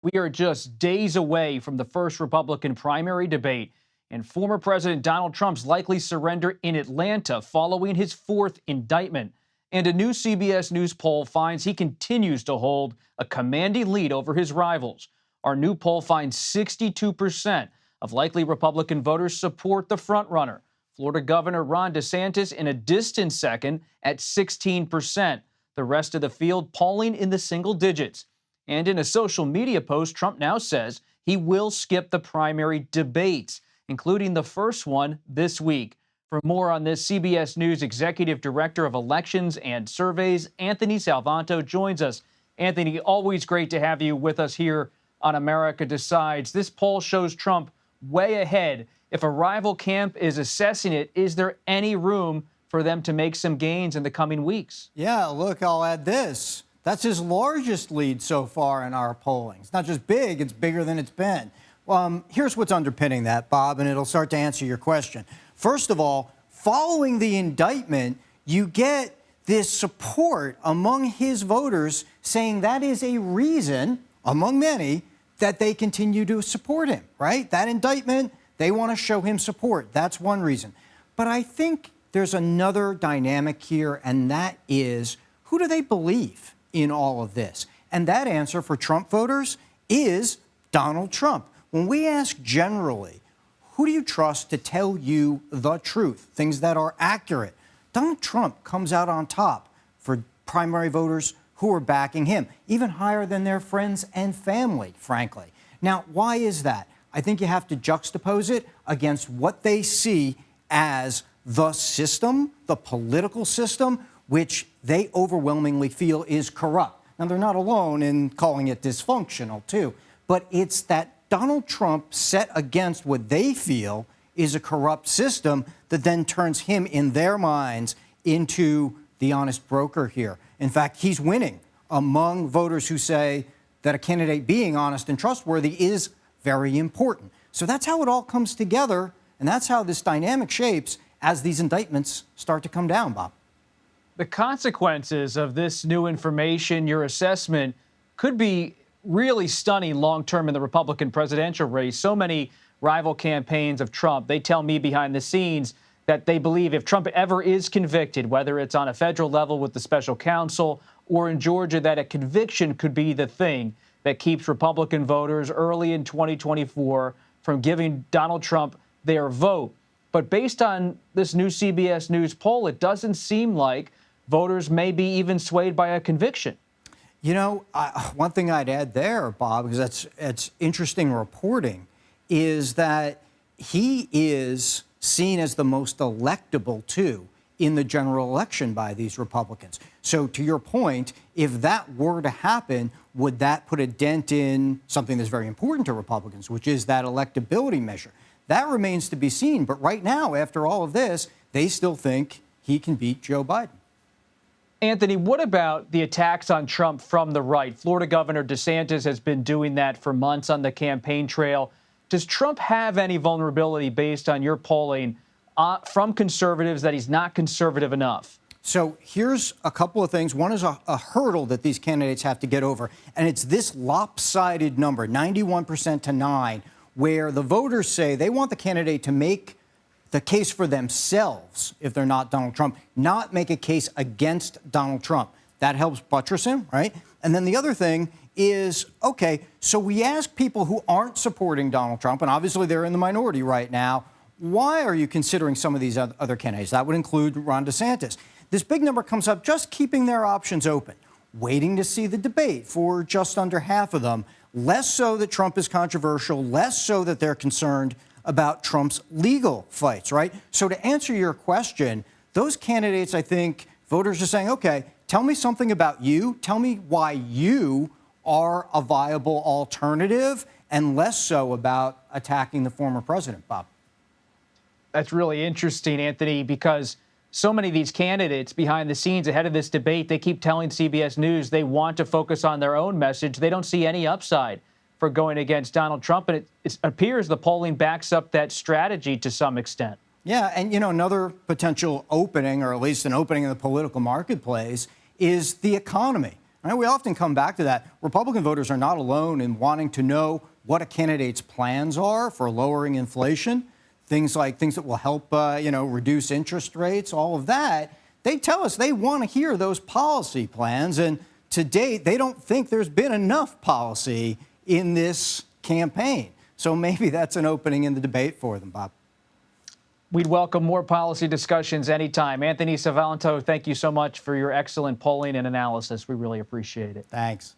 We are just days away from the first Republican primary debate, and former President Donald Trump's likely surrender in Atlanta following his fourth indictment. And a new CBS News poll finds he continues to hold a commanding lead over his rivals. Our new poll finds 62% of likely Republican voters support the frontrunner, Florida Governor Ron DeSantis, in a distant second at 16%. The rest of the field polling in the single digits. And in a social media post, Trump now says he will skip the primary debates, including the first one this week. For more on this, CBS News Executive Director of Elections and Surveys, Anthony Salvanto, joins us. Anthony, always great to have you with us here on America Decides. This poll shows Trump way ahead. If a rival camp is assessing it, is there any room for them to make some gains in the coming weeks? Yeah, look, I'll add this. That's his largest lead so far in our polling. It's not just big, it's bigger than it's been. Here's what's underpinning that, Bob, and it'll start to answer your question. First of all, following the indictment, you get this support among his voters saying that is a reason, among many, that they continue to support him, right? That indictment, they want to show him support. That's one reason. But I think there's another dynamic here, and that is, who do they believe in all of this? And that answer for Trump voters is Donald Trump. When we ask generally, who do you trust to tell you the truth, things that are accurate? Donald Trump comes out on top for primary voters who are backing him, even higher than their friends and family, frankly. Now, why is that? I think you have to juxtapose it against what they see as the system, the political system, which they overwhelmingly feel is corrupt. Now, they're not alone in calling it dysfunctional, too, but it's that Donald Trump set against what they feel is a corrupt system that then turns him, in their minds, into the honest broker here. In fact, he's winning among voters who say that a candidate being honest and trustworthy is very important. So that's how it all comes together, and that's how this dynamic shapes as these indictments start to come down, Bob. The consequences of this new information, your assessment, could be really stunning long-term in the Republican presidential race. So many rival campaigns of Trump, they tell me behind the scenes that they believe if Trump ever is convicted, whether it's on a federal level with the special counsel or in Georgia, that a conviction could be the thing that keeps Republican voters early in 2024 from giving Donald Trump their vote. But based on this new CBS News poll, it doesn't seem like voters may be even swayed by a conviction. You know, one thing I'd add there, Bob, because that's interesting reporting, is that he is seen as the most electable, too, in the general election by these Republicans. So to your point, if that were to happen, would that put a dent in something that's very important to Republicans, which is that electability measure? That remains to be seen. But right now, after all of this, they still think he can beat Joe Biden. Anthony, what about the attacks on Trump from the right? Florida Governor DeSantis has been doing that for months on the campaign trail. Does Trump have any vulnerability based on your polling from conservatives that he's not conservative enough? So here's a couple of things. One is a hurdle that these candidates have to get over, and it's this lopsided number, 91% to 9%, where the voters say they want the candidate to make the case for themselves if they're not Donald Trump, not make a case against Donald Trump. That helps buttress him, right? And then the other thing is, okay, so we ask people who aren't supporting Donald Trump, and obviously they're in the minority right now, why are you considering some of these other candidates? That would include Ron DeSantis. This big number comes up just keeping their options open, waiting to see the debate for just under half of them, less so that Trump is controversial, less so that they're concerned about Trump's legal fights, right? So to answer your question, those candidates, I think, voters are saying, okay, tell me something about you. Tell me why you are a viable alternative, and less so about attacking the former president, Bob. That's really interesting, Anthony, because so many of these candidates behind the scenes ahead of this debate, they keep telling CBS News they want to focus on their own message. They don't see any upside for going against Donald Trump. And it appears the polling backs up that strategy to some extent. Yeah, and, you know, another potential opening, or at least an opening in the political marketplace, is the economy. Right? We often come back to that. Republican voters are not alone in wanting to know what a candidate's plans are for lowering inflation, things that will help, reduce interest rates, all of that. They tell us they want to hear those policy plans, and to date, they don't think there's been enough policy in this campaign. So maybe that's an opening in the debate for them, Bob. We'd welcome more policy discussions anytime. Anthony Salvanto, thank you so much for your excellent polling and analysis. We really appreciate it. Thanks.